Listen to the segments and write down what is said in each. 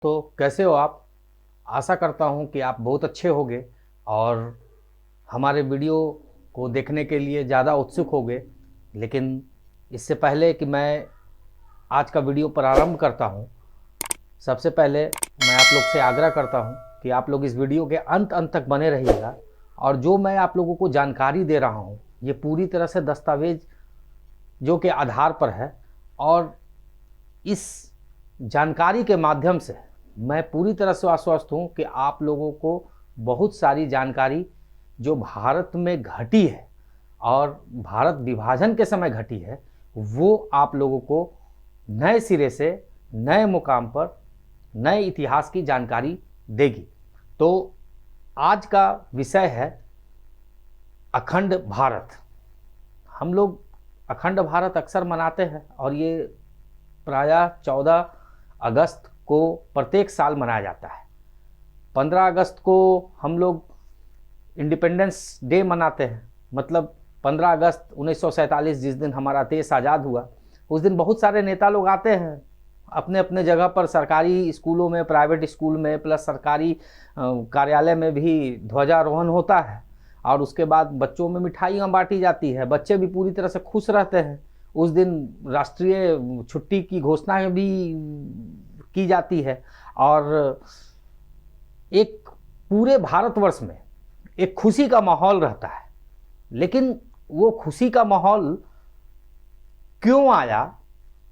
तो कैसे हो आप? आशा करता हूँ कि आप बहुत अच्छे होंगे और हमारे वीडियो को देखने के लिए ज़्यादा उत्सुक होंगे। लेकिन इससे पहले कि मैं आज का वीडियो प्रारंभ करता हूँ, सबसे पहले मैं आप लोग से आग्रह करता हूँ कि आप लोग इस वीडियो के अंत अंत तक बने रहिएगा। और जो मैं आप लोगों को जानकारी दे रहा हूँ ये पूरी तरह से दस्तावेज जो के आधार पर है। और इस जानकारी के माध्यम से मैं पूरी तरह से आश्वस्त हूँ कि आप लोगों को बहुत सारी जानकारी जो भारत में घटी है और भारत विभाजन के समय घटी है वो आप लोगों को नए सिरे से नए मुकाम पर नए इतिहास की जानकारी देगी। तो आज का विषय है अखंड भारत। हम लोग अखंड भारत अक्सर मनाते हैं और ये प्रायः 14 अगस्त को प्रत्येक साल मनाया जाता है। 15 अगस्त को हम लोग इंडिपेंडेंस डे मनाते हैं, मतलब 15 अगस्त 1947 जिस दिन हमारा देश आज़ाद हुआ उस दिन बहुत सारे नेता लोग आते हैं अपने अपने जगह पर, सरकारी स्कूलों में, प्राइवेट स्कूल में, प्लस सरकारी कार्यालय में भी ध्वजारोहण होता है और उसके बाद बच्चों में मिठाइयाँ बांटी जाती है। बच्चे भी पूरी तरह से खुश रहते हैं। उस दिन राष्ट्रीय छुट्टी की घोषणा भी की जाती है और एक पूरे भारतवर्ष में एक खुशी का माहौल रहता है। लेकिन वो खुशी का माहौल क्यों आया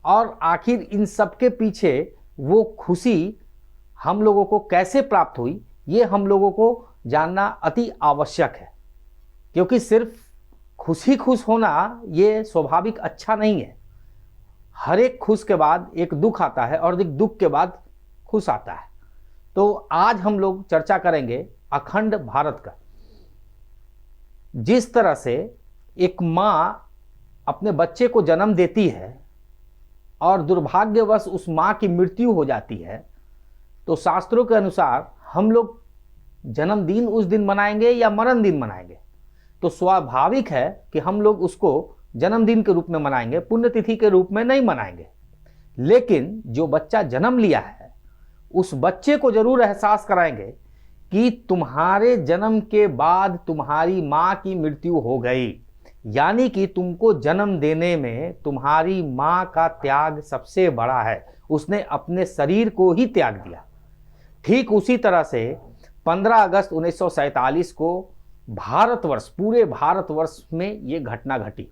और आखिर इन सब के पीछे वो खुशी हम लोगों को कैसे प्राप्त हुई, ये हम लोगों को जानना अति आवश्यक है। क्योंकि सिर्फ खुश होना ये स्वाभाविक अच्छा नहीं है। हर एक खुश के बाद एक दुख आता है और एक दुख के बाद खुश आता है। तो आज हम लोग चर्चा करेंगे अखंड भारत का। जिस तरह से एक माँ अपने बच्चे को जन्म देती है और दुर्भाग्यवश उस माँ की मृत्यु हो जाती है, तो शास्त्रों के अनुसार हम लोग जन्मदिन उस दिन मनाएंगे या मरण दिन मनाएंगे? तो स्वाभाविक है कि हम लोग उसको जन्मदिन के रूप में मनाएंगे, पुण्यतिथि के रूप में नहीं मनाएंगे। लेकिन जो बच्चा जन्म लिया है उस बच्चे को जरूर एहसास कराएंगे कि तुम्हारे जन्म के बाद तुम्हारी माँ की मृत्यु हो गई, यानी कि तुमको जन्म देने में तुम्हारी माँ का त्याग सबसे बड़ा है। उसने अपने शरीर को ही त्याग दिया। ठीक उसी तरह से 15 अगस्त 1947 को भारतवर्ष, पूरे भारतवर्ष में ये घटना घटी।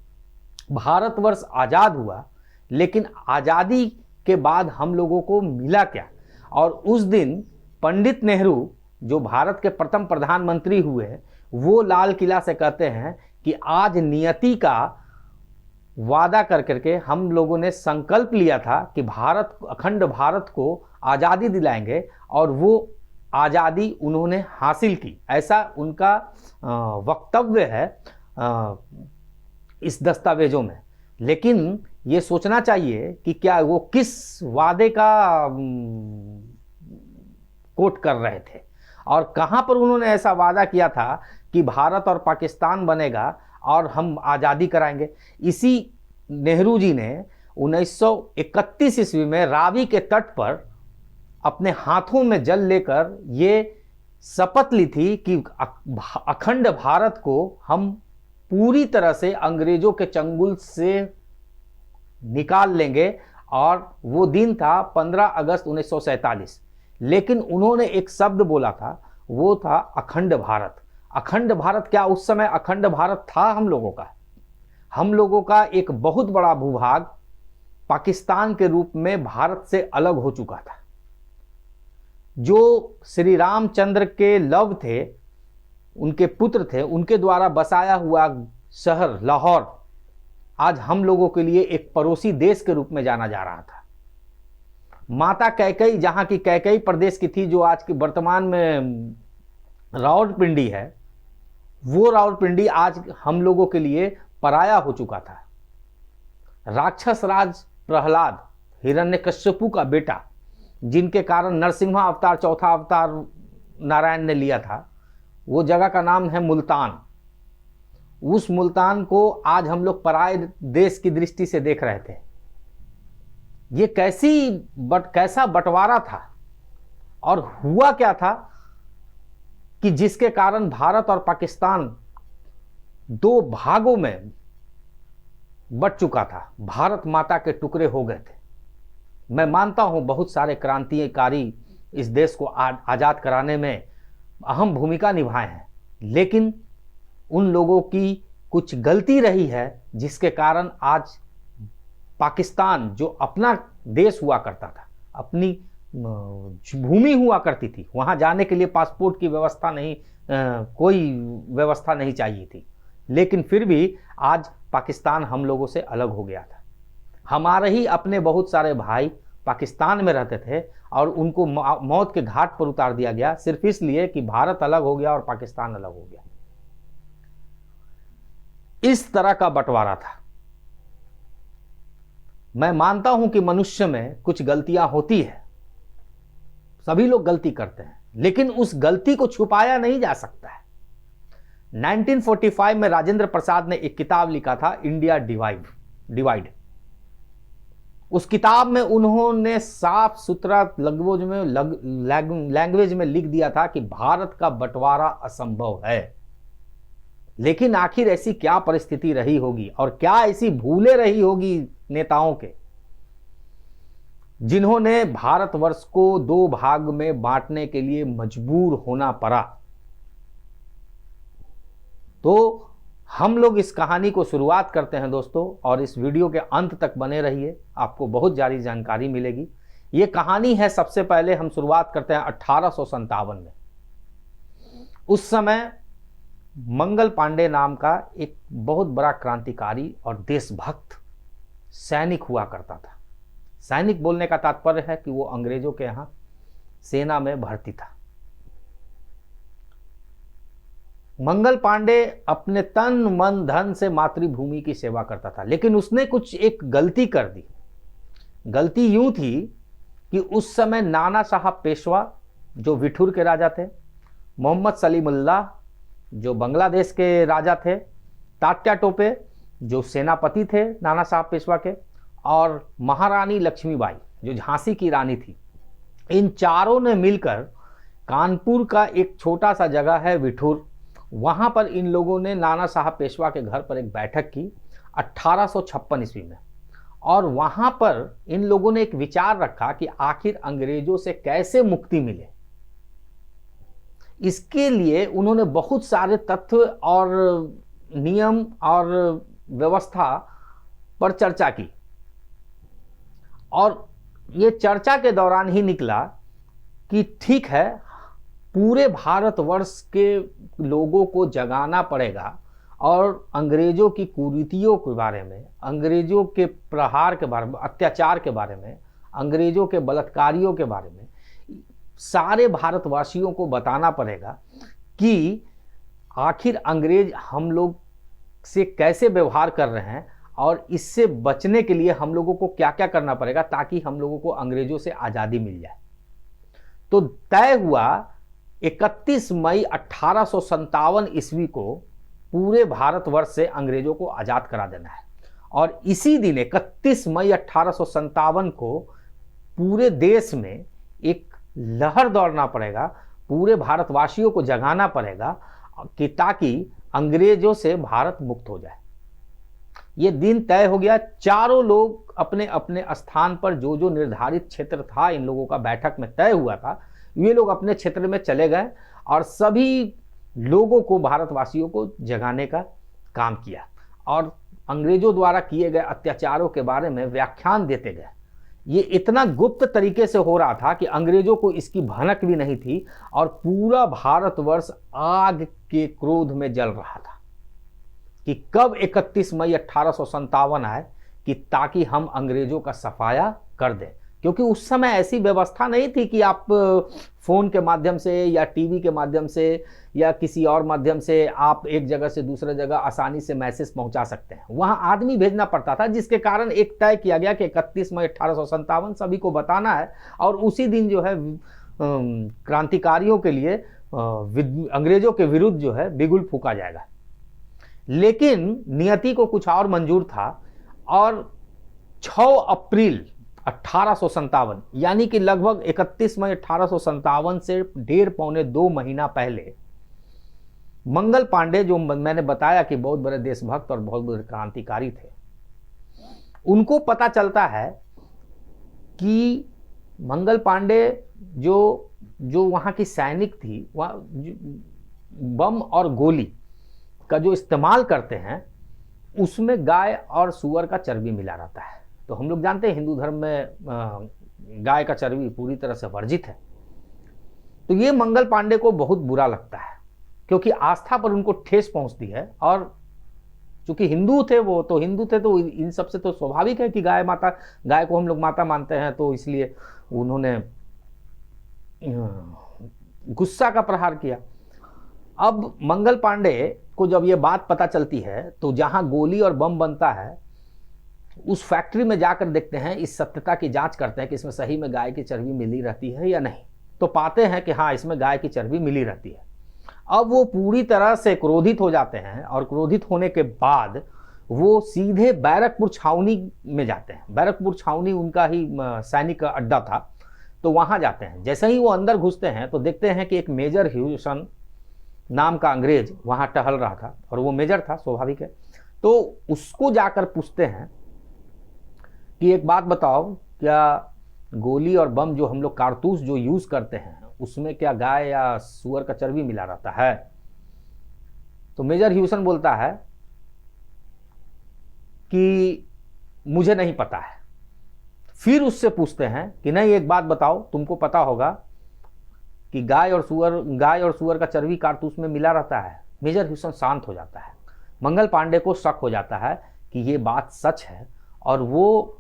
भारतवर्ष आज़ाद हुआ, लेकिन आज़ादी के बाद हम लोगों को मिला क्या? और उस दिन पंडित नेहरू जो भारत के प्रथम प्रधानमंत्री हुए, वो लाल किला से कहते हैं कि आज नियति का वादा कर करके हम लोगों ने संकल्प लिया था कि भारत, अखंड भारत को आज़ादी दिलाएंगे, और वो आज़ादी उन्होंने हासिल की। ऐसा उनका वक्तव्य है इस दस्तावेजों में। लेकिन ये सोचना चाहिए कि क्या वो किस वादे का कोट कर रहे थे और कहां पर उन्होंने ऐसा वादा किया था कि भारत और पाकिस्तान बनेगा और हम आज़ादी कराएंगे। इसी नेहरू जी ने 1931 ईस्वी में रावी के तट पर अपने हाथों में जल लेकर ये शपथ ली थी कि अखंड भारत को हम पूरी तरह से अंग्रेजों के चंगुल से निकाल लेंगे। और वो दिन था 15 अगस्त 1947। लेकिन उन्होंने एक शब्द बोला था, वो था अखंड भारत। अखंड भारत क्या उस समय अखंड भारत था? हम लोगों का, हम लोगों का एक बहुत बड़ा भूभाग पाकिस्तान के रूप में भारत से अलग हो चुका था। जो श्री रामचंद्र के लव थे, उनके पुत्र थे, उनके द्वारा बसाया हुआ शहर लाहौर आज हम लोगों के लिए एक पड़ोसी देश के रूप में जाना जा रहा था। माता कैकेयी, जहां की कैकेयी प्रदेश की थी, जो आज की वर्तमान में रावलपिंडी है, वो रावलपिंडी आज हम लोगों के लिए पराया हो चुका था। राक्षस राज प्रहलाद, हिरण्यकश्यपु का बेटा, जिनके कारण नरसिम्हा अवतार, चौथा अवतार नारायण ने लिया था, वो जगह का नाम है मुल्तान। उस मुल्तान को आज हम लोग पराये देश की दृष्टि से देख रहे थे। ये कैसा बंटवारा था और हुआ क्या था कि जिसके कारण भारत और पाकिस्तान दो भागों में बट चुका था, भारत माता के टुकड़े हो गए थे। मैं मानता हूं बहुत सारे क्रांतिकारी इस देश को आजाद कराने में अहम भूमिका निभाए हैं, लेकिन उन लोगों की कुछ गलती रही है जिसके कारण आज पाकिस्तान जो अपना देश हुआ करता था, अपनी भूमि हुआ करती थी, वहां जाने के लिए पासपोर्ट की व्यवस्था नहीं, कोई व्यवस्था नहीं चाहिए थी, लेकिन फिर भी आज पाकिस्तान हम लोगों से अलग हो गया था। हमारे ही अपने बहुत सारे भाई पाकिस्तान में रहते थे और उनको मौत के घाट पर उतार दिया गया सिर्फ इसलिए कि भारत अलग हो गया और पाकिस्तान अलग हो गया। इस तरह का बंटवारा था। मैं मानता हूं कि मनुष्य में कुछ गलतियां होती है, सभी लोग गलती करते हैं, लेकिन उस गलती को छुपाया नहीं जा सकता है। 1945 में राजेंद्र प्रसाद ने एक किताब लिखा था, इंडिया डिवाइड। उस किताब में उन्होंने साफ सुथरा लैंग्वेज में लिख दिया था कि भारत का बंटवारा असंभव है। लेकिन आखिर ऐसी क्या परिस्थिति रही होगी और क्या ऐसी भूलें रही होगी नेताओं के, जिन्होंने भारतवर्ष को दो भाग में बांटने के लिए मजबूर होना पड़ा। तो हम लोग इस कहानी को शुरुआत करते हैं दोस्तों, और इस वीडियो के अंत तक बने रहिए, आपको बहुत सारी जानकारी मिलेगी। ये कहानी है, सबसे पहले हम शुरुआत करते हैं 1857 में। उस समय मंगल पांडे नाम का एक बहुत बड़ा क्रांतिकारी और देशभक्त सैनिक हुआ करता था। सैनिक बोलने का तात्पर्य है कि वो अंग्रेजों के यहां सेना में भर्ती था। मंगल पांडे अपने तन मन धन से मातृभूमि की सेवा करता था, लेकिन उसने कुछ एक गलती कर दी। गलती यूं थी कि उस समय नाना साहब पेशवा जो विठुर के राजा थे, मोहम्मद सलीमुल्लाह जो बांग्लादेश के राजा थे, तात्या टोपे जो सेनापति थे नाना साहब पेशवा के, और महारानी लक्ष्मीबाई जो झांसी की रानी थी, इन चारों ने मिलकर कानपुर का एक छोटा सा जगह है विठुर, वहां पर इन लोगों ने नाना साहब पेशवा के घर पर एक बैठक की 1856 ईस्वी में। और वहां पर इन लोगों ने एक विचार रखा कि आखिर अंग्रेजों से कैसे मुक्ति मिले। इसके लिए उन्होंने बहुत सारे तथ्य और नियम और व्यवस्था पर चर्चा की, और ये चर्चा के दौरान ही निकला कि ठीक है, पूरे भारतवर्ष के लोगों को जगाना पड़ेगा और अंग्रेजों की कुरीतियों के बारे में, अंग्रेजों के प्रहार के बारे में, अत्याचार के बारे में, अंग्रेजों के बलात्कारियों के बारे में सारे भारतवासियों को बताना पड़ेगा कि आखिर अंग्रेज हम लोग से कैसे व्यवहार कर रहे हैं और इससे बचने के लिए हम लोगों को क्या क्या करना पड़ेगा ताकि हम लोगों को अंग्रेजों से आज़ादी मिल जाए। तो तय हुआ 31 मई 1857 ईस्वी को पूरे भारतवर्ष से अंग्रेजों को आज़ाद करा देना है, और इसी दिन 31 मई 1857 को पूरे देश में एक लहर दौड़ना पड़ेगा, पूरे भारतवासियों को जगाना पड़ेगा कि ताकि अंग्रेजों से भारत मुक्त हो जाए। ये दिन तय हो गया। चारों लोग अपने अपने स्थान पर, जो जो निर्धारित क्षेत्र था इन लोगों का बैठक में तय हुआ था, ये लोग अपने क्षेत्र में चले गए और सभी लोगों को, भारतवासियों को जगाने का काम किया और अंग्रेजों द्वारा किए गए अत्याचारों के बारे में व्याख्यान देते गए। ये इतना गुप्त तरीके से हो रहा था कि अंग्रेजों को इसकी भनक भी नहीं थी और पूरा भारतवर्ष आग के क्रोध में जल रहा था कि कब 31 मई 1857 आए कि ताकि हम अंग्रेजों का सफाया कर दें। क्योंकि उस समय ऐसी व्यवस्था नहीं थी कि आप फ़ोन के माध्यम से या टीवी के माध्यम से या किसी और माध्यम से आप एक जगह से दूसरे जगह आसानी से मैसेज पहुंचा सकते हैं। वहां आदमी भेजना पड़ता था, जिसके कारण एक तय किया गया कि 31 मई 1857 सभी को बताना है और उसी दिन जो है क्रांतिकारियों के लिए अंग्रेजों के विरुद्ध जो है बिगुल फूका जाएगा। लेकिन नियति को कुछ और मंजूर था और 6 अप्रैल 1857, यानी कि लगभग 31 मई 1857 से डेढ़ पौने 2 महीना पहले मंगल पांडे, जो मैंने बताया कि बहुत बड़े देशभक्त और बहुत बड़े क्रांतिकारी थे, उनको पता चलता है कि मंगल पांडे जो वहाँ की सैनिक थी, वहाँ बम और गोली का जो इस्तेमाल करते हैं उसमें गाय और सूअर का चर्बी मिला रहता है। तो हम लोग जानते हैं हिंदू धर्म में गाय का चर्बी पूरी तरह से वर्जित है। तो ये मंगल पांडे को बहुत बुरा लगता है, क्योंकि आस्था पर उनको ठेस पहुंचती है। और चूंकि हिंदू थे, वो तो हिंदू थे, तो इन सबसे तो स्वाभाविक है कि गाय को हम लोग माता मानते हैं, तो इसलिए उन्होंने गुस्सा का प्रहार किया। अब मंगल पांडे को जब ये बात पता चलती है, तो जहां गोली और बम बनता है उस फैक्ट्री में जाकर देखते हैं, इस सत्यता की जांच करते हैं कि इसमें सही में गाय की चर्बी मिली रहती है या नहीं। तो पाते हैं कि हाँ, इसमें गाय की चर्बी मिली रहती है। अब वो पूरी तरह से क्रोधित हो जाते हैं, और क्रोधित होने के बाद वो सीधे बैरकपुर छावनी में जाते हैं। बैरकपुर छावनी उनका ही सैनिक अड्डा था, तो वहां जाते हैं। जैसे ही वो अंदर घुसते हैं तो देखते हैं कि एक मेजर ह्यूसन नाम का अंग्रेज वहां टहल रहा था, और वो मेजर था, स्वाभाविक है। तो उसको जाकर पूछते हैं कि एक बात बताओ, क्या गोली और बम जो हम लोग कारतूस जो यूज करते हैं उसमें क्या गाय या सूअर का चर्बी मिला रहता है? तो मेजर ह्यूसन बोलता है कि मुझे नहीं पता है। फिर उससे पूछते हैं कि नहीं, एक बात बताओ, तुमको पता होगा कि गाय और सूअर का चर्बी कारतूस में मिला रहता है। मेजर ह्यूसन शांत हो जाता है। मंगल पांडे को शक हो जाता है कि ये बात सच है, और वो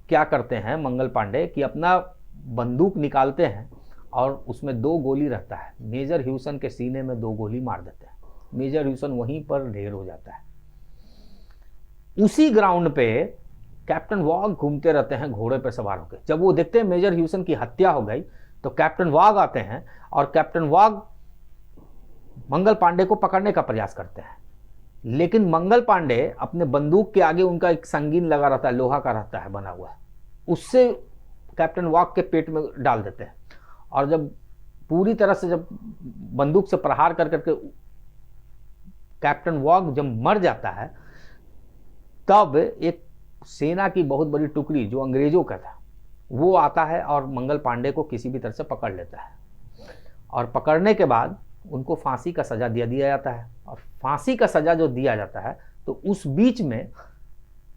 क्या करते हैं मंगल पांडे कि अपना बंदूक निकालते हैं और उसमें 2 गोली रहता है। मेजर ह्यूसन के सीने में 2 गोली मार देते हैं। मेजर ह्यूसन वहीं पर ढेर हो जाता है। उसी ग्राउंड पे कैप्टन वॉग घूमते रहते हैं घोड़े पर सवार होकर। जब वो देखते हैं मेजर ह्यूसन की हत्या हो गई, तो कैप्टन वॉग आते हैं, और कैप्टन वॉग मंगल पांडे को पकड़ने का प्रयास करते हैं। लेकिन मंगल पांडे अपने बंदूक के आगे, उनका एक संगीन लगा रहता है, लोहा का रहता है बना हुआ, उससे कैप्टन वॉग के पेट में डाल देते हैं। और जब पूरी तरह से जब बंदूक से प्रहार कर करके कैप्टन वॉग जब मर जाता है, तब एक सेना की बहुत बड़ी टुकड़ी जो अंग्रेजों का था, वो आता है और मंगल पांडे को किसी भी तरह से पकड़ लेता है। और पकड़ने के बाद उनको फांसी का सजा दिया जाता है। और फांसी का सजा जो दिया जाता है, तो उस बीच में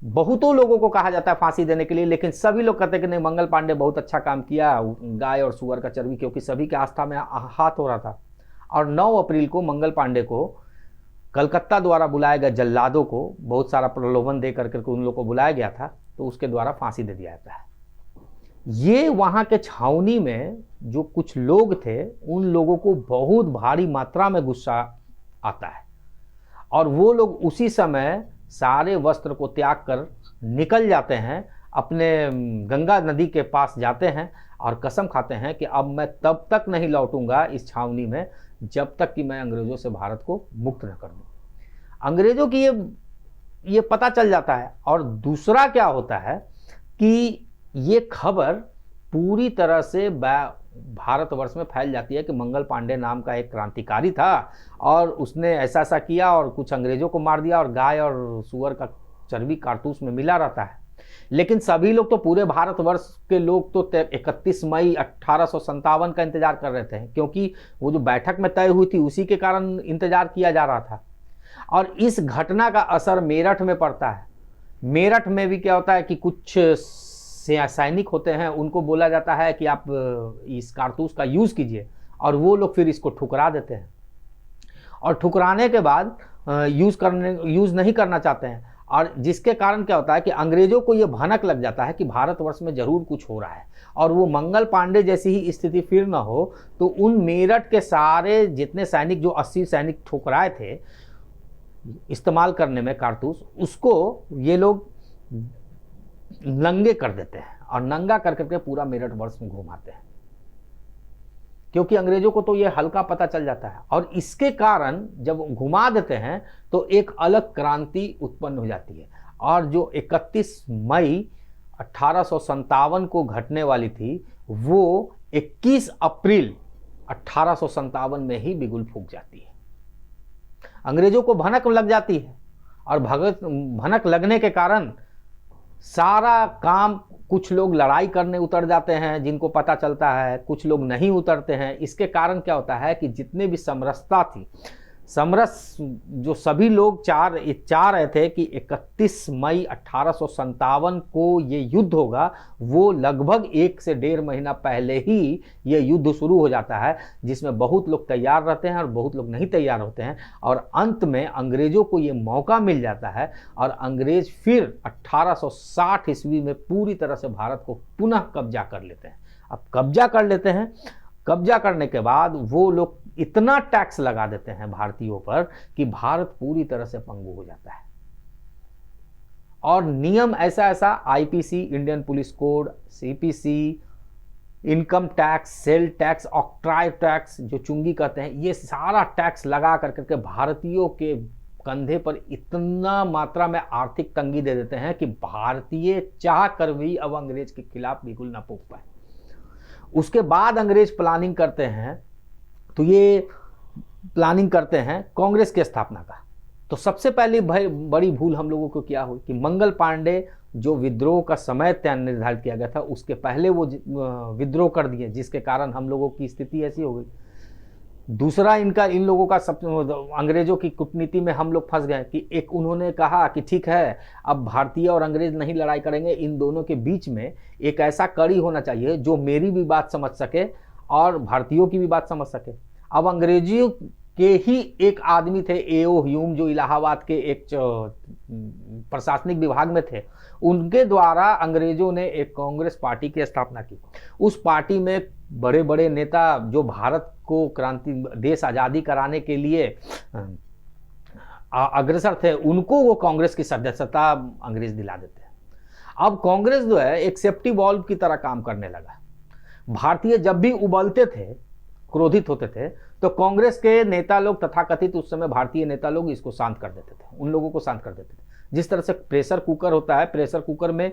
बहुतों लोगों को कहा जाता है फांसी देने के लिए, लेकिन सभी लोग कहते हैं कि नहीं, मंगल पांडे बहुत अच्छा काम किया, गाय और सूअर का चर्बी, क्योंकि सभी के आस्था में हाथ हो रहा था। और 9 अप्रैल को मंगल पांडे को कलकत्ता द्वारा बुलाए गए जल्लादों को बहुत सारा प्रलोभन दे करके उन लोगों को बुलाया गया था, तो उसके द्वारा फांसी दे दिया जाता है। ये वहां के छावनी में जो कुछ लोग थे, उन लोगों को बहुत भारी मात्रा में गुस्सा आता है, और वो लोग उसी समय सारे वस्त्र को त्याग कर निकल जाते हैं, अपने गंगा नदी के पास जाते हैं और कसम खाते हैं कि अब मैं तब तक नहीं लौटूंगा इस छावनी में जब तक कि मैं अंग्रेजों से भारत को मुक्त न कर दूं। अंग्रेजों की ये पता चल जाता है। और दूसरा क्या होता है कि ये खबर पूरी तरह से भारतवर्ष में फैल जाती है कि मंगल पांडे नाम का एक क्रांतिकारी था, और उसने ऐसा ऐसा किया और कुछ अंग्रेजों को मार दिया, और गाय और सूअर का चर्बी कारतूस में मिला रहता है। लेकिन सभी लोग तो, पूरे भारतवर्ष के लोग तो 31 मई 1857 का इंतजार कर रहे थे, क्योंकि वो जो बैठक में तय हुई थी उसी के कारण इंतजार किया जा रहा था। और इस घटना का असर मेरठ में पड़ता है। मेरठ में भी क्या होता है कि कुछ सैनिक होते हैं, उनको बोला जाता है कि आप इस कारतूस का यूज़ कीजिए, और वो लोग फिर इसको ठुकरा देते हैं, और ठुकराने के बाद यूज़ नहीं करना चाहते हैं। और जिसके कारण क्या होता है कि अंग्रेजों को ये भनक लग जाता है कि भारतवर्ष में जरूर कुछ हो रहा है, और वो मंगल पांडे जैसी ही स्थिति फिर ना हो। तो उन मेरठ के सारे जितने सैनिक, जो 80 सैनिक ठुकराए थे इस्तेमाल करने में कारतूस, उसको ये लोग नंगे कर देते हैं, और नंगा कर करके पूरा मेरठ वर्ष में घुमाते हैं, क्योंकि अंग्रेजों को तो ये हल्का पता चल जाता है। और इसके कारण जब घुमा देते हैं तो एक अलग क्रांति उत्पन्न हो जाती है। और जो 31 मई 1857 को घटने वाली थी, वो 21 अप्रैल 1857 में ही बिगुल फूंक जाती है। अंग्रेजों को भनक लग जाती है और भनक लगने के कारण सारा काम, कुछ लोग लड़ाई करने उतर जाते हैं जिनको पता चलता है, कुछ लोग नहीं उतरते हैं। इसके कारण क्या होता है कि जितने भी समरसता थी, समरस जो सभी लोग चाह रहे थे कि 31 मई 1857 को ये युद्ध होगा, वो लगभग 1 से 1.5 महीना पहले ही ये युद्ध शुरू हो जाता है, जिसमें बहुत लोग तैयार रहते हैं और बहुत लोग नहीं तैयार होते हैं। और अंत में अंग्रेजों को ये मौका मिल जाता है और अंग्रेज फिर 1860 ईस्वी में पूरी तरह से भारत को पुनः कब्जा कर लेते हैं। अब कब्जा कर लेते हैं, कब्जा करने के बाद वो लोग इतना टैक्स लगा देते हैं भारतीयों पर कि भारत पूरी तरह से पंगु हो जाता है। और नियम ऐसा IPC, Indian police code, CPC, income tax, sale tax, octroi tax जो चुंगी कहते हैं, ये सारा टैक्स लगा करके भारतीयों के कंधे पर इतना मात्रा में आर्थिक तंगी दे देते हैं कि भारतीय चाह कर भी अब अंग्रेज के खिलाफ बिल्कुल ना फूंक पाए। उसके बाद अंग्रेज प्लानिंग करते हैं, तो ये प्लानिंग करते हैं कांग्रेस की स्थापना का। तो सबसे पहली बड़ी भूल हम लोगों को क्या हुई कि मंगल पांडे जो विद्रोह का समय तय निर्धारित किया गया था, उसके पहले वो विद्रोह कर दिए, जिसके कारण हम लोगों की स्थिति ऐसी हो गई। दूसरा, इन लोगों का अंग्रेजों की कूटनीति में हम लोग फंस गए कि एक उन्होंने कहा कि ठीक है, अब भारतीय और अंग्रेज नहीं लड़ाई करेंगे, इन दोनों के बीच में एक ऐसा कड़ी होना चाहिए जो मेरी भी बात समझ सके और भारतीयों की भी बात समझ सके। अब अंग्रेजियों के ही एक आदमी थे, एओ ह्यूम, जो इलाहाबाद के एक प्रशासनिक विभाग में थे, उनके द्वारा अंग्रेजों ने एक कांग्रेस पार्टी की स्थापना की। उस पार्टी में बड़े बड़े नेता जो भारत को देश आज़ादी कराने के लिए अग्रसर थे, उनको वो कांग्रेस की सदस्यता अंग्रेज दिला देते हैं। अब कांग्रेस जो है एक सेफ्टी वॉल्व की तरह काम करने लगा। भारतीय जब भी उबलते थे, क्रोधित होते थे, तो कांग्रेस के नेता लोग, तथाकथित उस समय भारतीय नेता लोग, इसको शांत कर देते थे, उन लोगों को शांत कर देते थे। जिस तरह से प्रेशर कुकर होता है, प्रेशर कुकर में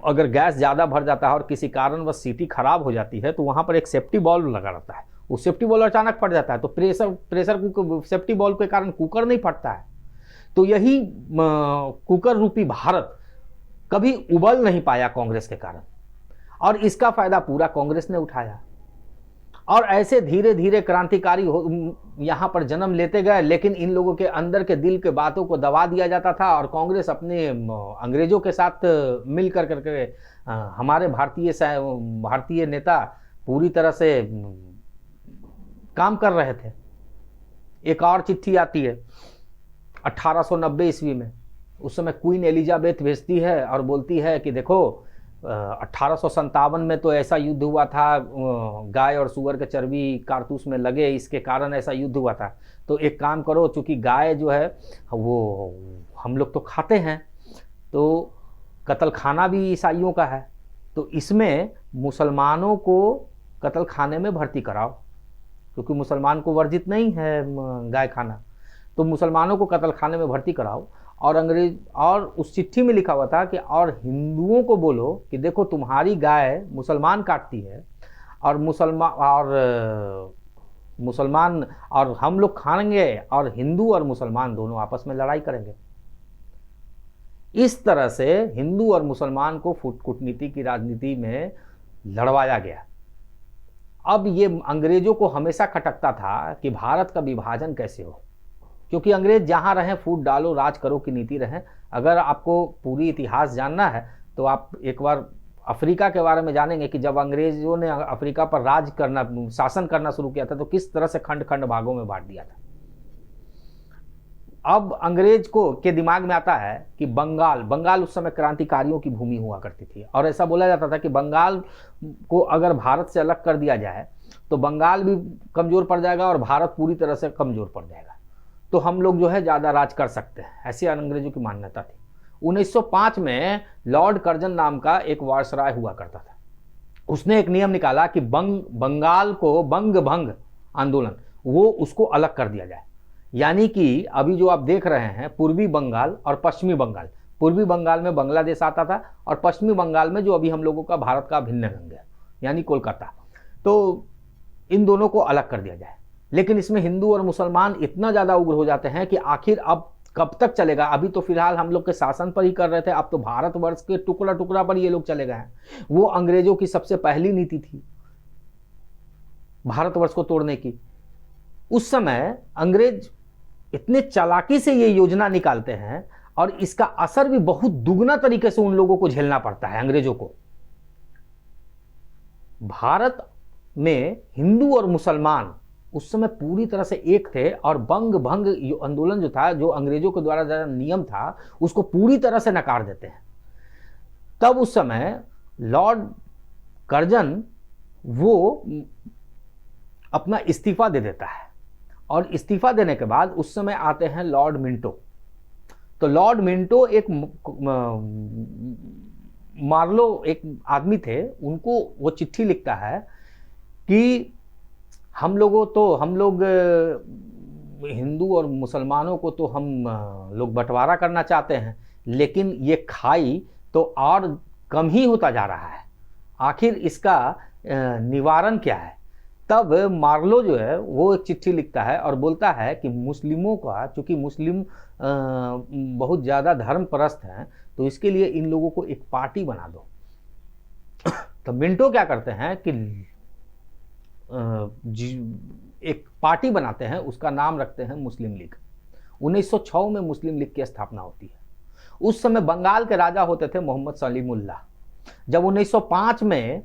अगर गैस ज़्यादा भर जाता है और किसी कारणवश सीटी खराब हो जाती है, तो वहाँ पर एक सेफ्टी बॉल्व लगा रहता है, वो सेफ्टी बॉल्व अचानक फट जाता है, तो प्रेशर कुकर सेफ्टी बॉल्व के कारण कुकर नहीं फटता है। तो यही कुकर रूपी भारत कभी उबल नहीं पाया कांग्रेस के कारण, और इसका फायदा पूरा कांग्रेस ने उठाया। और ऐसे धीरे धीरे क्रांतिकारी यहाँ पर जन्म लेते गए, लेकिन इन लोगों के अंदर के दिल के बातों को दबा दिया जाता था और कांग्रेस अपने अंग्रेजों के साथ मिल कर करके हमारे भारतीय नेता पूरी तरह से काम कर रहे थे। एक और चिट्ठी आती है 1890 ईस्वी में। उस समय क्वीन एलिजाबेथ भेजती है और बोलती है कि देखो 1857 में तो ऐसा युद्ध हुआ था, गाय और सुअर के चर्बी कारतूस में लगे, इसके कारण ऐसा युद्ध हुआ था। तो एक काम करो, चूंकि गाय जो है वो हम लोग तो खाते हैं, तो कत्ल खाना भी ईसाइयों का है, तो इसमें मुसलमानों को कत्ल खाने में भर्ती कराओ, क्योंकि मुसलमान को वर्जित नहीं है गाय खाना, तो मुसलमानों को कत्ल खाने में भर्ती कराओ। और अंग्रेज, और उस चिट्ठी में लिखा हुआ था कि और हिंदुओं को बोलो कि देखो तुम्हारी गाय मुसलमान काटती है और मुसलमान और हम लोग खाएंगे और हिंदू और मुसलमान दोनों आपस में लड़ाई करेंगे। इस तरह से हिंदू और मुसलमान को कूटनीति की राजनीति में लड़वाया गया। अब ये अंग्रेजों को हमेशा खटकता था कि भारत का विभाजन कैसे हो, क्योंकि अंग्रेज जहां रहें फूट डालो राज करो की नीति रहे। अगर आपको पूरी इतिहास जानना है तो आप एक बार अफ्रीका के बारे में जानेंगे कि जब अंग्रेजों ने अफ्रीका पर शासन करना शुरू किया था तो किस तरह से खंड खंड भागों में बांट दिया था। अब अंग्रेज के दिमाग में आता है कि बंगाल उस समय क्रांतिकारियों की भूमि हुआ करती थी, और ऐसा बोला जाता था कि बंगाल को अगर भारत से अलग कर दिया जाए तो बंगाल भी कमजोर पड़ जाएगा और भारत पूरी तरह से कमजोर पड़ जाएगा, तो हम लोग जो है ज़्यादा राज कर सकते हैं, ऐसी अंग्रेजों की मान्यता थी। 1905 में लॉर्ड कर्जन नाम का एक वायसराय हुआ करता था। उसने एक नियम निकाला कि बंगाल को बंग भंग आंदोलन, वो उसको अलग कर दिया जाए। यानी कि अभी जो आप देख रहे हैं पूर्वी बंगाल और पश्चिमी बंगाल, पूर्वी बंगाल में बांग्लादेश आता था और पश्चिमी बंगाल में जो अभी हम लोगों का भारत का भिन्न अंग है यानी कोलकाता, तो इन दोनों को अलग कर दिया जाए। लेकिन इसमें हिंदू और मुसलमान इतना ज़्यादा उग्र हो जाते हैं कि आखिर अब कब तक चलेगा। अभी तो फिलहाल हम लोग के शासन पर ही कर रहे थे, अब तो भारतवर्ष के टुकड़ा टुकड़ा पर ये लोग चले गए हैं। वो अंग्रेजों की सबसे पहली नीति थी भारतवर्ष को तोड़ने की। उस समय अंग्रेज इतने चालाकी से ये योजना निकालते हैं और इसका असर भी बहुत दुगना तरीके से उन लोगों को झेलना पड़ता है अंग्रेजों को। भारत में हिंदू और मुसलमान उस समय पूरी तरह से एक थे और बंग भंग आंदोलन जो था, जो अंग्रेजों के द्वारा जो नियम था, उसको पूरी तरह से नकार देते हैं। तब उस समय लॉर्ड कर्जन वो अपना इस्तीफा दे देता है और इस्तीफा देने के बाद उस समय आते हैं लॉर्ड मिंटो। तो लॉर्ड मिंटो एक मार्लो एक आदमी थे, उनको वो चिट्ठी लिखता है कि हम लोग हिंदू और मुसलमानों को तो हम लोग बंटवारा करना चाहते हैं, लेकिन ये खाई तो और कम ही होता जा रहा है, आखिर इसका निवारण क्या है। तब मार्लो जो है वो एक चिट्ठी लिखता है और बोलता है कि मुस्लिमों का, चूंकि मुस्लिम बहुत ज़्यादा धर्मपरस्त हैं, तो इसके लिए इन लोगों को एक पार्टी बना दो। तो मिंटो क्या करते हैं कि एक पार्टी बनाते हैं, उसका नाम रखते हैं मुस्लिम लीग। 1906 में मुस्लिम लीग की स्थापना होती है। उस समय बंगाल के राजा होते थे मोहम्मद सलीमुल्लाह। जब 1905 में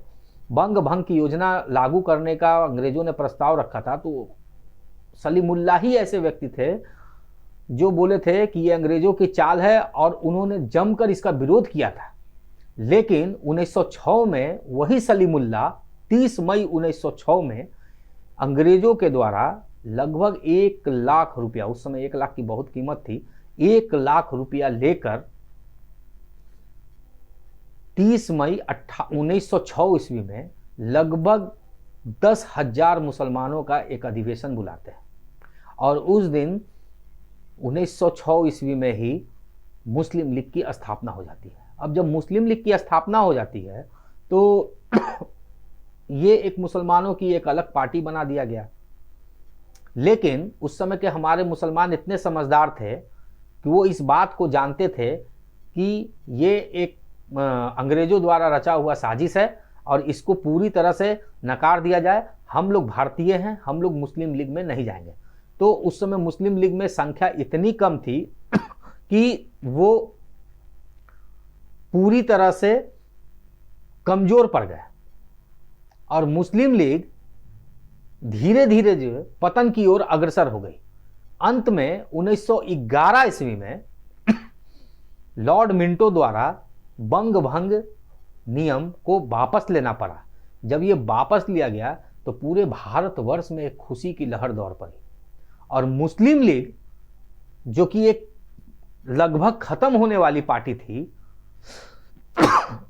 बंग भंग की योजना लागू करने का अंग्रेजों ने प्रस्ताव रखा था, तो सलीमुल्लाह ही ऐसे व्यक्ति थे जो बोले थे कि ये अंग्रेजों की चाल है और उन्होंने जमकर इसका विरोध किया था। लेकिन 1906 में वही सलीमुल्लाह 30 मई 1906 में अंग्रेजों के द्वारा लगभग 1 लाख रुपया, उस समय 1 लाख की बहुत कीमत थी, 1 लाख रुपया लेकर 30 मई 1906 ईस्वी में लगभग 10,000 मुसलमानों का एक अधिवेशन बुलाते हैं और उस दिन 1906 ईस्वी में ही मुस्लिम लीग की स्थापना हो जाती है। अब जब मुस्लिम लीग की स्थापना हो जाती है तो ये एक मुसलमानों की एक अलग पार्टी बना दिया गया। लेकिन उस समय के हमारे मुसलमान इतने समझदार थे कि वो इस बात को जानते थे कि ये एक अंग्रेजों द्वारा रचा हुआ साजिश है और इसको पूरी तरह से नकार दिया जाए। हम लोग भारतीय हैं, हम लोग मुस्लिम लीग में नहीं जाएंगे। तो उस समय मुस्लिम लीग में संख्या इतनी कम थी कि वो पूरी तरह से कमजोर पड़ गए और मुस्लिम लीग धीरे धीरे जो पतन की ओर अग्रसर हो गई। अंत में 1911 ईस्वी में लॉर्ड मिंटो द्वारा बंग भंग नियम को वापस लेना पड़ा। जब ये वापस लिया गया तो पूरे भारतवर्ष में एक खुशी की लहर दौड़ पड़ी और मुस्लिम लीग, जो कि एक लगभग खत्म होने वाली पार्टी थी,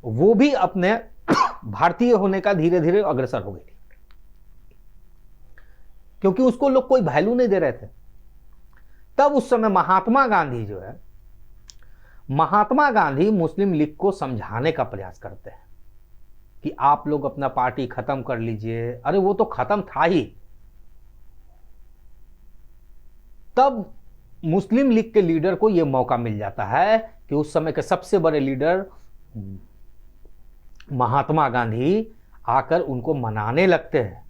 वो भी अपने भारतीय होने का धीरे धीरे अग्रसर हो गई थी, क्योंकि उसको लोग कोई वैल्यू नहीं दे रहे थे। तब उस समय महात्मा गांधी जो है, महात्मा गांधी मुस्लिम लीग को समझाने का प्रयास करते हैं कि आप लोग अपना पार्टी खत्म कर लीजिए। अरे वो तो खत्म था ही। तब मुस्लिम लीग के लीडर को यह मौका मिल जाता है कि उस समय के सबसे बड़े लीडर महात्मा गांधी आकर उनको मनाने लगते हैं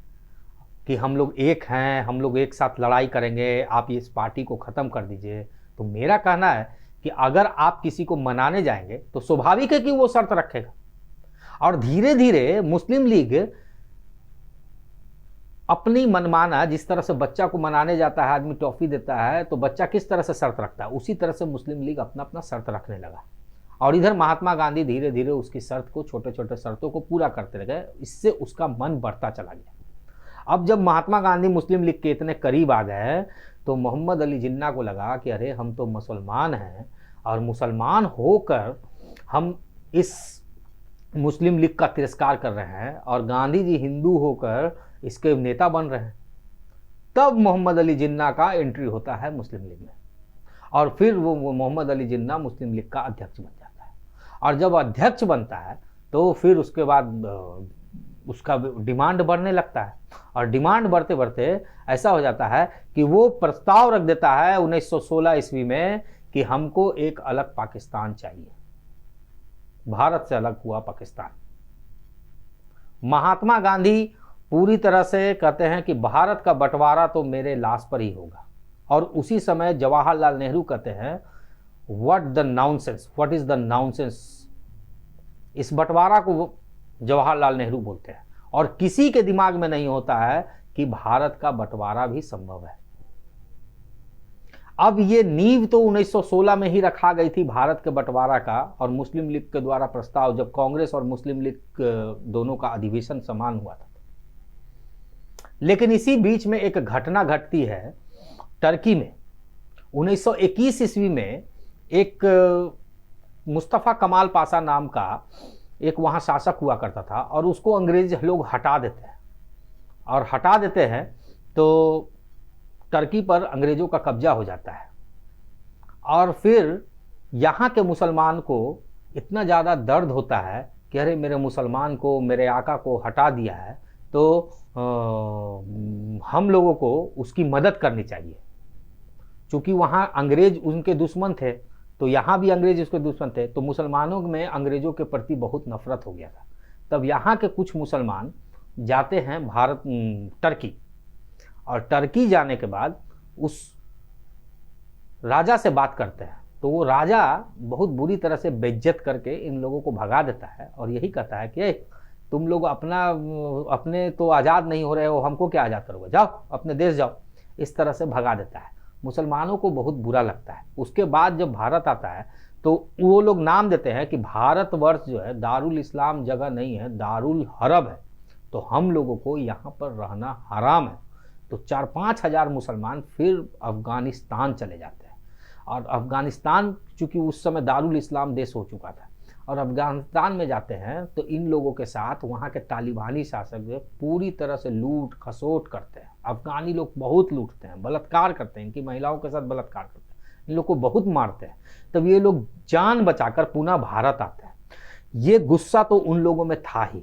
कि हम लोग एक हैं, हम लोग एक साथ लड़ाई करेंगे, आप इस पार्टी को ख़त्म कर दीजिए। तो मेरा कहना है कि अगर आप किसी को मनाने जाएंगे तो स्वाभाविक है कि वो शर्त रखेगा। और धीरे धीरे मुस्लिम लीग अपनी मनमाना, जिस तरह से बच्चा को मनाने जाता है, आदमी टॉफी देता है, तो बच्चा किस तरह से शर्त रखता है, उसी तरह से मुस्लिम लीग अपना अपना शर्त रखने लगा। और इधर महात्मा गांधी धीरे धीरे उसकी शर्त को, छोटे छोटे शर्तों को पूरा करते गए। इससे उसका मन बढ़ता चला गया। अब जब महात्मा गांधी मुस्लिम लीग के इतने करीब आ गए तो मोहम्मद अली जिन्ना को लगा कि अरे हम तो मुसलमान हैं और मुसलमान होकर हम इस मुस्लिम लीग का तिरस्कार कर रहे हैं और गांधी जी हिंदू होकर इसके नेता बन रहे हैं। तब मोहम्मद अली जिन्ना का एंट्री होता है मुस्लिम लीग में और फिर वो मोहम्मद अली जिन्ना मुस्लिम लीग का अध्यक्ष बन जाता है। और जब अध्यक्ष बनता है तो फिर उसके बाद उसका डिमांड बढ़ने लगता है, और डिमांड बढ़ते बढ़ते ऐसा हो जाता है कि वो प्रस्ताव रख देता है 1916 ईस्वी में कि हमको एक अलग पाकिस्तान चाहिए, भारत से अलग हुआ पाकिस्तान। महात्मा गांधी पूरी तरह से कहते हैं कि भारत का बंटवारा तो मेरे लाश पर ही होगा, और उसी समय जवाहरलाल नेहरू कहते हैं व्हाट इज द नॉनसेंस। इस बंटवारा को जवाहरलाल नेहरू बोलते हैं, और किसी के दिमाग में नहीं होता है कि भारत का बंटवारा भी संभव है। अब ये नींव तो 1916 में ही रखा गई थी भारत के बंटवारा का, और मुस्लिम लीग के द्वारा प्रस्ताव, जब कांग्रेस और मुस्लिम लीग दोनों का अधिवेशन समान हुआ था। लेकिन इसी बीच में एक घटना घटती है टर्की में। 1921 ईस्वी में एक मुस्तफ़ा कमाल पाशा नाम का एक वहाँ शासक हुआ करता था, और उसको अंग्रेज लोग हटा देते हैं, और हटा देते हैं तो टर्की पर अंग्रेज़ों का कब्जा हो जाता है। और फिर यहाँ के मुसलमान को इतना ज़्यादा दर्द होता है कि अरे मेरे मुसलमान को, मेरे आका को हटा दिया है, तो हम लोगों को उसकी मदद करनी चाहिए। चूँकि वहाँ अंग्रेज उनके दुश्मन थे, तो यहाँ भी अंग्रेज उसके दुश्मन थे, तो मुसलमानों में अंग्रेज़ों के प्रति बहुत नफरत हो गया था। तब यहाँ के कुछ मुसलमान जाते हैं टर्की, और टर्की जाने के बाद उस राजा से बात करते हैं, तो वो राजा बहुत बुरी तरह से बेइज्जत करके इन लोगों को भगा देता है, और यही कहता है कि तुम लोग अपने तो आज़ाद नहीं हो रहे हो, हमको क्या आज़ाद करोगे, जाओ अपने देश जाओ। इस तरह से भगा देता है। मुसलमानों को बहुत बुरा लगता है। उसके बाद जब भारत आता है तो वो लोग नाम देते हैं कि भारतवर्ष जो है दारुल इस्लाम जगह नहीं है, दारुल हरब है, तो हम लोगों को यहाँ पर रहना हराम है। तो 4-5 हज़ार मुसलमान फिर अफ़गानिस्तान चले जाते हैं, और अफ़गानिस्तान चूँकि उस समय दारुल इस्लाम देश हो चुका था, और अफ़गानिस्तान में जाते हैं तो इन लोगों के साथ वहाँ के तालिबानी शासक जो पूरी तरह से लूट खसोट करते हैं। अफ़गानी लोग बहुत लूटते हैं, बलात्कार करते हैं, इनकी महिलाओं के साथ बलात्कार करते हैं, इन लोग को बहुत मारते हैं। तब ये लोग जान बचाकर पुनः भारत आते हैं। ये गुस्सा तो उन लोगों में था ही,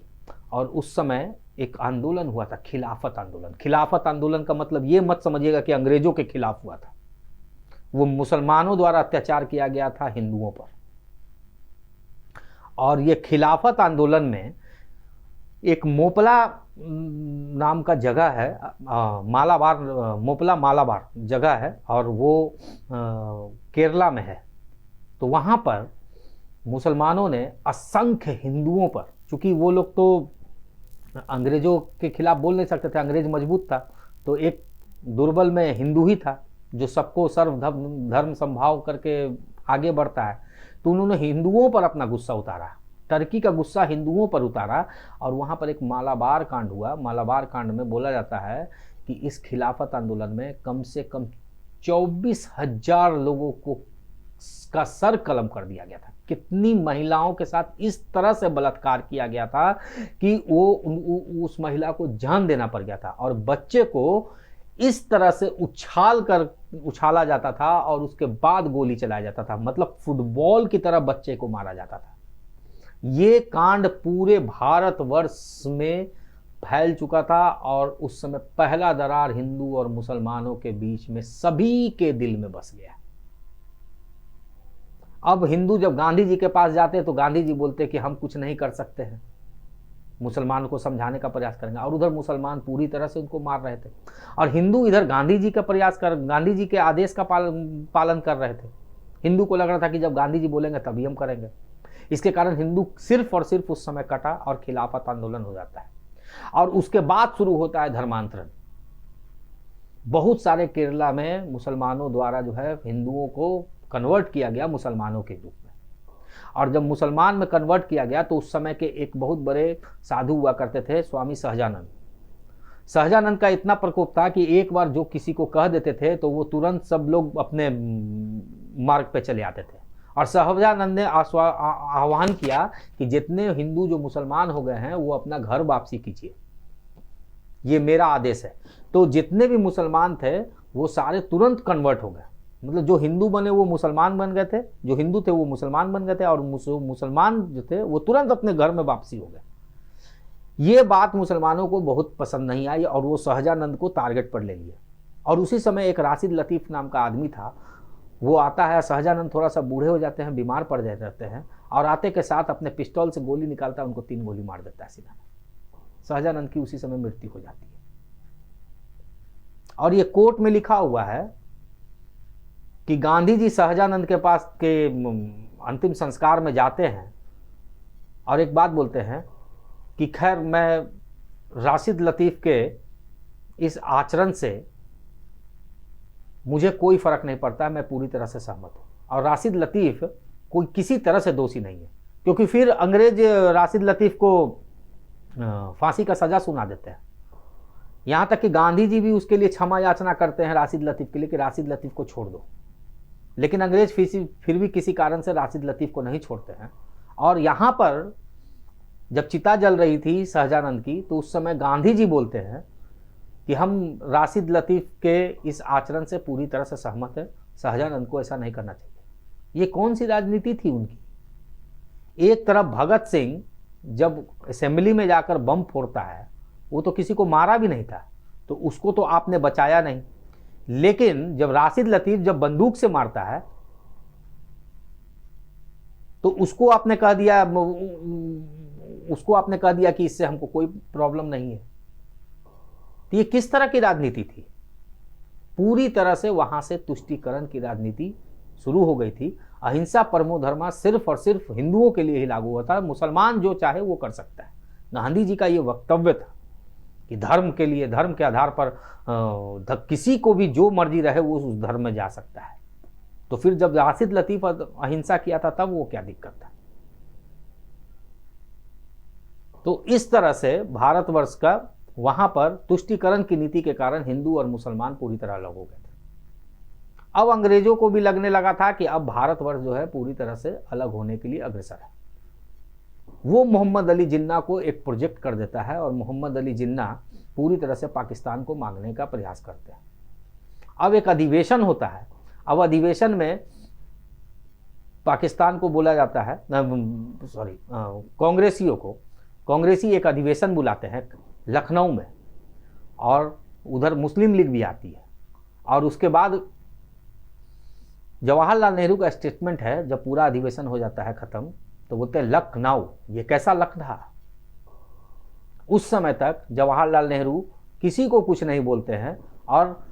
और उस समय एक आंदोलन हुआ था, खिलाफत आंदोलन। खिलाफत आंदोलन का मतलब ये मत समझिएगा कि अंग्रेजों के खिलाफ हुआ था, वो मुसलमानों द्वारा अत्याचार किया गया था हिंदुओं पर। और ये खिलाफत आंदोलन में एक मोपला नाम का जगह है, मालाबार, मोपला मालाबार जगह है, और वो केरला में है। तो वहाँ पर मुसलमानों ने असंख्य हिंदुओं पर, चूँकि वो लोग तो अंग्रेज़ों के खिलाफ बोल नहीं सकते थे, अंग्रेज मजबूत था, तो एक दुर्बल में हिंदू ही था जो सबको सर्वधर्म संभाव करके आगे बढ़ता है। तो उन्होंने हिंदुओं पर अपना गुस्सा उतारा, टर्की का गुस्सा हिंदुओं पर उतारा, और वहाँ पर एक मालाबार कांड हुआ। मालाबार कांड में बोला जाता है कि इस खिलाफत आंदोलन में कम से कम 24,000 लोगों को का सर कलम कर दिया गया था। कितनी महिलाओं के साथ इस तरह से बलात्कार किया गया था कि वो उस महिला को जान देना पड़ गया था, और बच्चे को इस तरह से उछाला जाता था, और उसके बाद गोली चलाया जाता था। मतलब फुटबॉल की तरह बच्चे को मारा जाता था। ये कांड पूरे भारतवर्ष में फैल चुका था, और उस समय पहला दरार हिंदू और मुसलमानों के बीच में सभी के दिल में बस गया। अब हिंदू जब गांधी जी के पास जाते तो गांधी जी बोलते कि हम कुछ नहीं कर सकते हैं, मुसलमान को समझाने का प्रयास करेंगे, और उधर मुसलमान पूरी तरह से उनको मार रहे थे, और हिंदू इधर गांधी जी का गांधी जी के आदेश का पालन कर रहे थे। हिंदू को लग रहा था कि जब गांधी जी बोलेंगे तभी हम करेंगे। इसके कारण हिंदू सिर्फ और सिर्फ उस समय कटा, और खिलाफत आंदोलन हो जाता है। और उसके बाद शुरू होता है धर्मांतरण। बहुत सारे केरला में मुसलमानों द्वारा जो है हिंदुओं को कन्वर्ट किया गया मुसलमानों के रूप में, और जब मुसलमान में कन्वर्ट किया गया तो उस समय के एक बहुत बड़े साधु हुआ करते थे, स्वामी सहजानंद। सहजानंद का इतना प्रकोप था कि एक बार जो किसी को कह देते थे तो वो तुरंत सब लोग अपने मार्ग पे चले आते थे। और सहजानंद ने आह्वान किया कि जितने हिंदू जो मुसलमान हो गए हैं वो अपना घर वापसी कीजिए, ये मेरा आदेश है। तो जितने भी मुसलमान थे वो सारे तुरंत कन्वर्ट हो गए, मतलब जो हिंदू बने वो मुसलमान बन गए थे, जो हिंदू थे वो मुसलमान बन गए थे, और मुसलमान जो थे वो तुरंत अपने घर में वापसी हो गए। ये बात मुसलमानों को बहुत पसंद नहीं आई और वो शहजानंद को टारगेट पर ले लिए। और उसी समय एक राशिद लतीफ़ नाम का आदमी था, वो आता है, शहजानंद थोड़ा सा बूढ़े हो जाते हैं, बीमार पड़ जाते हैं, और आते के साथ अपने पिस्तौल से गोली निकालता है, उनको 3 गोली मार देता है सीना में। शहजानंद की उसी समय मृत्यु हो जाती है। और ये कोर्ट में लिखा हुआ है कि गांधी जी शहजानंद के पास के अंतिम संस्कार में जाते हैं और एक बात बोलते हैं कि खैर मैं राशिद लतीफ़ के इस आचरण से मुझे कोई फर्क नहीं पड़ता, मैं पूरी तरह से सहमत हूँ। और राशिद लतीफ़ कोई किसी तरह से दोषी नहीं है, क्योंकि फिर अंग्रेज राशिद लतीफ़ को फांसी का सज़ा सुना देते हैं। यहाँ तक कि गांधी जी भी उसके लिए क्षमा याचना करते हैं राशिद लतीफ़ के लिए कि राशिद लतीफ़ को छोड़ दो, लेकिन अंग्रेज फिर भी किसी कारण से राशिद लतीफ़ को नहीं छोड़ते हैं। और यहाँ पर जब चिता जल रही थी शहजानंद की, तो उस समय गांधी जी बोलते हैं कि हम राशिद लतीफ़ के इस आचरण से पूरी तरह से सहमत है, शहजानंद को ऐसा नहीं करना चाहिए। ये कौन सी राजनीति थी उनकी? एक तरफ भगत सिंह जब असेंबली में जाकर बम फोड़ता है, वो तो किसी को मारा भी नहीं था, तो उसको तो आपने बचाया नहीं, लेकिन जब राशिद लतीफ़ जब बंदूक से मारता है तो उसको आपने कह दिया कि इससे हमको कोई प्रॉब्लम नहीं है। तो ये किस तरह की राजनीति थी? पूरी तरह से वहां से तुष्टीकरण की राजनीति शुरू हो गई थी। अहिंसा परमो धर्मा सिर्फ और सिर्फ हिंदुओं के लिए ही लागू होता है, मुसलमान जो चाहे वो कर सकता है। गांधी जी का ये वक्तव्य था कि धर्म के लिए, धर्म के आधार पर किसी को भी जो मर्जी रहे वो उस धर्म में जा सकता है। तो फिर जब राशिद लतीफ़ अहिंसा किया था तब वो क्या दिक्कत था? तो इस तरह से भारतवर्ष का वहां पर तुष्टीकरण की नीति के कारण हिंदू और मुसलमान पूरी तरह अलग हो गए थे। अब अंग्रेजों को भी लगने लगा था कि अब भारतवर्ष जो है पूरी तरह से अलग होने के लिए अग्रसर है। वो मोहम्मद अली जिन्ना को एक प्रोजेक्ट कर देता है और मोहम्मद अली जिन्ना पूरी तरह से पाकिस्तान को मांगने का प्रयास करते हैं। अब एक अधिवेशन होता है। अब अधिवेशन में पाकिस्तान को बोला जाता है, कांग्रेसी एक अधिवेशन बुलाते हैं लखनऊ में, और उधर मुस्लिम लीग भी आती है। और उसके बाद जवाहरलाल नेहरू का स्टेटमेंट है, जब पूरा अधिवेशन हो जाता है खत्म, तो बोलते हैं लखनऊ। ये कैसा लख था? उस समय तक जवाहरलाल नेहरू किसी को कुछ नहीं बोलते हैं और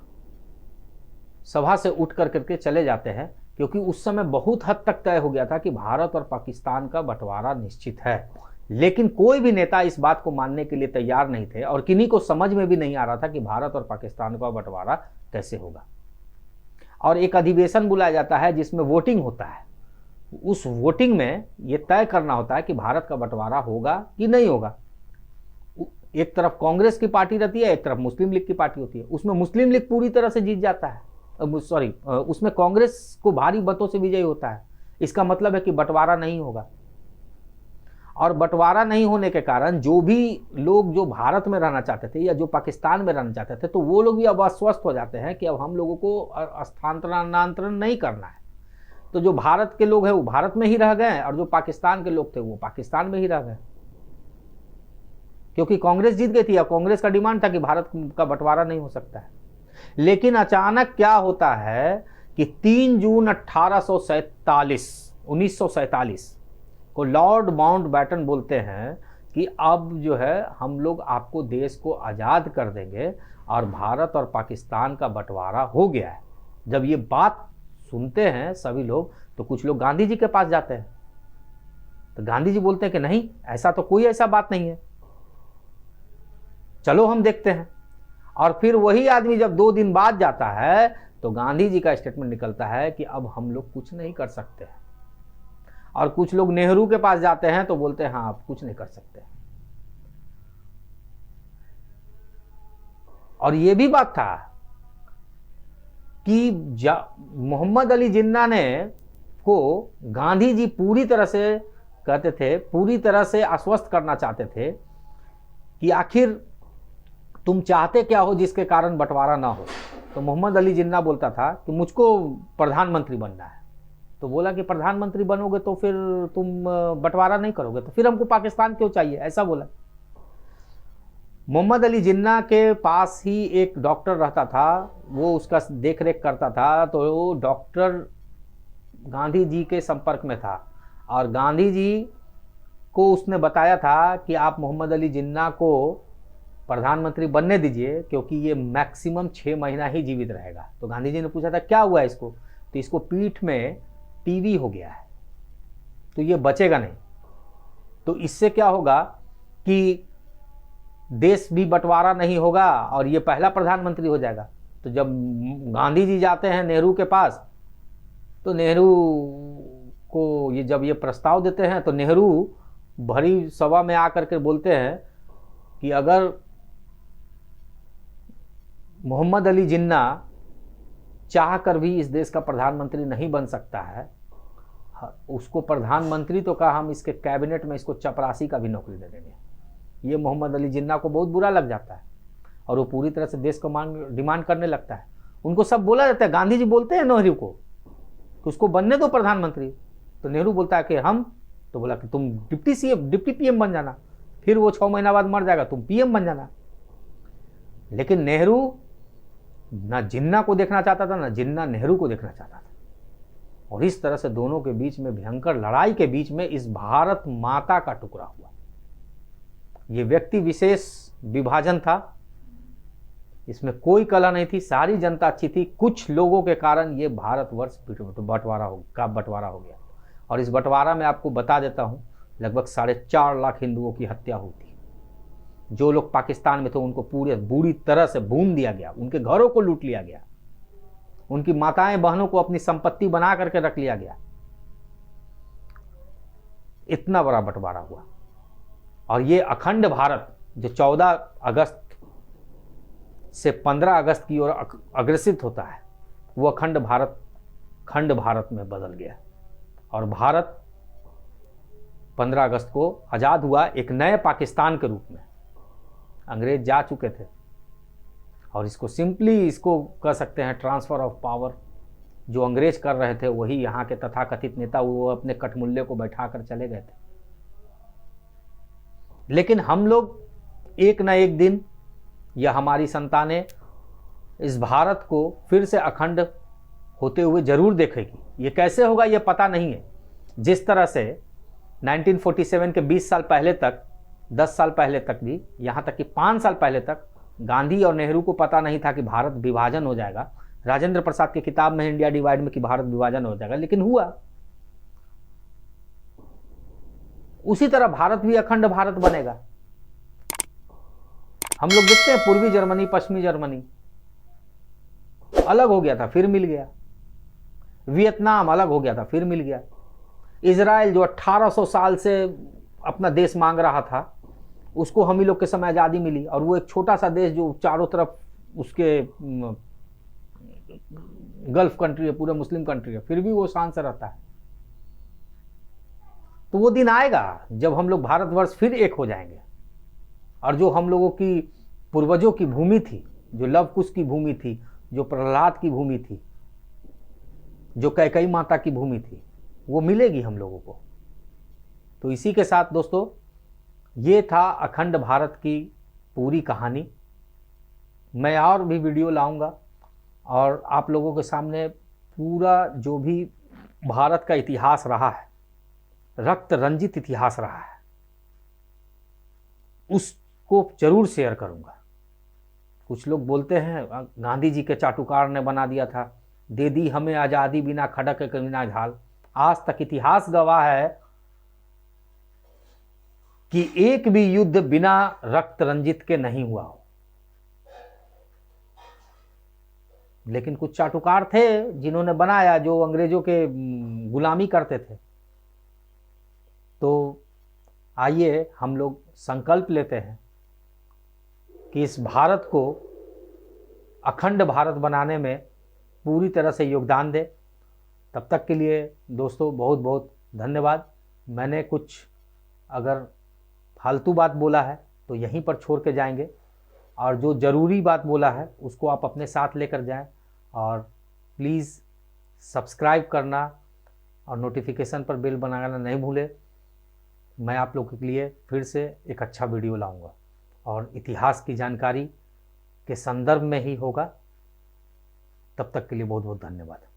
सभा से उठ करके चले जाते हैं, क्योंकि उस समय बहुत हद तक तय हो गया था कि भारत और पाकिस्तान का बंटवारा निश्चित है। लेकिन कोई भी नेता इस बात को मानने के लिए तैयार नहीं थे और किन्हीं को समझ में भी नहीं आ रहा था कि भारत और पाकिस्तान का बंटवारा कैसे होगा। और एक अधिवेशन बुलाया जाता है जिसमें वोटिंग होता है। उस वोटिंग में यह तय करना होता है कि भारत का बंटवारा होगा कि नहीं होगा। एक तरफ कांग्रेस की पार्टी रहती है, एक तरफ मुस्लिम लीग की पार्टी होती है। उसमें मुस्लिम लीग पूरी तरह से जीत जाता है, उसमें कांग्रेस को भारी मतों से विजयी होता है। इसका मतलब है कि बंटवारा नहीं होगा। और बंटवारा नहीं होने के कारण जो भी लोग जो भारत में रहना चाहते थे या जो पाकिस्तान में रहना चाहते थे, तो वो लोग भी अब अस्वस्थ हो जाते हैं कि अब हम लोगों को स्थानांतरण नहीं करना है। तो जो भारत के लोग हैं वो भारत में ही रह गए और जो पाकिस्तान के लोग थे वो पाकिस्तान में ही रह गए, क्योंकि कांग्रेस जीत गई थी। अब कांग्रेस का डिमांड था कि भारत का बंटवारा नहीं हो सकता है। लेकिन अचानक क्या होता है कि 3 जून 1947 को लॉर्ड माउंटबेटन बोलते हैं कि अब जो है हम लोग आपको देश को आज़ाद कर देंगे और भारत और पाकिस्तान का बंटवारा हो गया है। जब ये बात सुनते हैं सभी लोग, तो कुछ लोग गांधी जी के पास जाते हैं। तो गांधी जी बोलते हैं कि नहीं, ऐसा तो कोई ऐसा बात नहीं है, चलो हम देखते हैं। और फिर वही आदमी जब 2 दिन बाद जाता है तो गांधी जी का स्टेटमेंट निकलता है कि अब हम लोग कुछ नहीं कर सकते हैं। और कुछ लोग नेहरू के पास जाते हैं तो बोलते हैं हाँ आप कुछ नहीं कर सकते। और यह भी बात था कि मोहम्मद अली जिन्ना ने को गांधी जी पूरी तरह से कहते थे, पूरी तरह से आश्वस्त करना चाहते थे कि आखिर तुम चाहते क्या हो जिसके कारण बंटवारा ना हो। तो मोहम्मद अली जिन्ना बोलता था कि मुझको प्रधानमंत्री बनना है। तो बोला कि प्रधानमंत्री बनोगे तो फिर तुम बंटवारा नहीं करोगे, तो फिर हमको पाकिस्तान क्यों चाहिए, ऐसा बोला। मोहम्मद अली जिन्ना के पास ही एक डॉक्टर रहता था, वो उसका देख रेख करता था। तो वो डॉक्टर गांधी जी के संपर्क में था और गांधी जी को उसने बताया था कि आप मोहम्मद अली जिन्ना को प्रधानमंत्री बनने दीजिए, क्योंकि ये मैक्सिमम 6 महीना ही जीवित रहेगा। तो गांधी जी ने पूछा था क्या हुआ इसको, तो इसको पीठ में टीबी हो गया है, तो ये बचेगा नहीं। तो इससे क्या होगा कि देश भी बंटवारा नहीं होगा और ये पहला प्रधानमंत्री हो जाएगा। तो जब गांधी जी जाते हैं नेहरू के पास, तो नेहरू को ये जब ये प्रस्ताव देते हैं, तो नेहरू भरी सभा में आकर के बोलते हैं कि अगर मोहम्मद अली जिन्ना चाह कर भी इस देश का प्रधानमंत्री नहीं बन सकता है, उसको प्रधानमंत्री तो कहा, हम इसके कैबिनेट में इसको चपरासी का भी नौकरी दे देंगे। ये मोहम्मद अली जिन्ना को बहुत बुरा लग जाता है और वो पूरी तरह से देश को डिमांड करने लगता है। उनको सब बोला जाता है, गांधी जी बोलते हैं नेहरू को कि उसको बनने दो प्रधानमंत्री। तो नेहरू बोलता है कि हम, तो बोला कि तुम डिप्टी पीएम बन जाना, फिर वो 6 महीना बाद मर जाएगा, तुम पीएम बन जाना। लेकिन नेहरू ना जिन्ना को देखना चाहता था, ना जिन्ना नेहरू को देखना चाहता था। और इस तरह से दोनों के बीच में भयंकर लड़ाई के बीच में इस भारत माता का टुकड़ा हुआ। ये व्यक्ति विशेष विभाजन था, इसमें कोई कला नहीं थी, सारी जनता अच्छी थी। कुछ लोगों के कारण ये भारतवर्ष बंटवारा हो गया। और इस बंटवारा में आपको बता देता हूं, लगभग 4.5 लाख हिंदुओं की हत्या हुई थी। जो लोग पाकिस्तान में थे उनको पूरे बुरी तरह से भून दिया गया, उनके घरों को लूट लिया गया, उनकी माताएं बहनों को अपनी संपत्ति बना करके रख लिया गया। इतना बड़ा बंटवारा हुआ। और ये अखंड भारत जो 14 अगस्त से 15 अगस्त की ओर अग्रसित होता है, वो अखंड भारत खंड भारत में बदल गया। और भारत 15 अगस्त को आज़ाद हुआ एक नए पाकिस्तान के रूप में। अंग्रेज जा चुके थे और इसको कह सकते हैं ट्रांसफ़र ऑफ पावर। जो अंग्रेज कर रहे थे वही यहाँ के तथाकथित नेता वो अपने कठमुल्ले को बैठा कर चले गए थे। लेकिन हम लोग एक न एक दिन, या हमारी संतानें, इस भारत को फिर से अखंड होते हुए जरूर देखेगी। ये कैसे होगा ये पता नहीं है। जिस तरह से 1947 के 20 साल पहले तक, 10 साल पहले तक भी, यहाँ तक कि 5 साल पहले तक गांधी और नेहरू को पता नहीं था कि भारत विभाजन हो जाएगा। राजेंद्र प्रसाद की किताब में इंडिया डिवाइड में कि भारत विभाजन हो जाएगा, लेकिन हुआ। उसी तरह भारत भी अखंड भारत बनेगा। हम लोग देखते हैं पूर्वी जर्मनी, पश्चिमी जर्मनी अलग हो गया था, फिर मिल गया। वियतनाम अलग हो गया था, फिर मिल गया। इजराइल जो 1800 साल से अपना देश मांग रहा था, उसको हम ही लोग के समय आज़ादी मिली। और वो एक छोटा सा देश जो चारों तरफ उसके गल्फ कंट्री है, पूरे मुस्लिम कंट्री है, फिर भी वो शान से रहता है। तो वो दिन आएगा जब हम लोग भारतवर्ष फिर एक हो जाएंगे। और जो हम लोगों की पूर्वजों की भूमि थी, जो लव कुश की भूमि थी, जो प्रहलाद की भूमि थी, जो कैकेयी माता की भूमि थी, वो मिलेगी हम लोगों को। तो इसी के साथ दोस्तों, ये था अखंड भारत की पूरी कहानी। मैं और भी वीडियो लाऊंगा और आप लोगों के सामने पूरा जो भी भारत का इतिहास रहा है, रक्त रंजित इतिहास रहा है, उसको जरूर शेयर करूंगा। कुछ लोग बोलते हैं गांधी जी के चाटुकार ने बना दिया था, दे दी हमें आज़ादी बिना खड़क के बिना ढाल। आज तक इतिहास गवाह है कि एक भी युद्ध बिना रक्त रंजित के नहीं हुआ हो। लेकिन कुछ चाटुकार थे जिन्होंने बनाया, जो अंग्रेजों के गुलामी करते थे। तो आइए हम लोग संकल्प लेते हैं कि इस भारत को अखंड भारत बनाने में पूरी तरह से योगदान दें। तब तक के लिए दोस्तों बहुत बहुत धन्यवाद। मैंने कुछ अगर फालतू बात बोला है तो यहीं पर छोड़ के जाएंगे। और जो ज़रूरी बात बोला है उसको आप अपने साथ लेकर जाएं। और प्लीज़ सब्सक्राइब करना और नोटिफिकेशन पर बेल बनाना नहीं भूलें। मैं आप लोगों के लिए फिर से एक अच्छा वीडियो लाऊंगा और इतिहास की जानकारी के संदर्भ में ही होगा। तब तक के लिए बहुत बहुत धन्यवाद।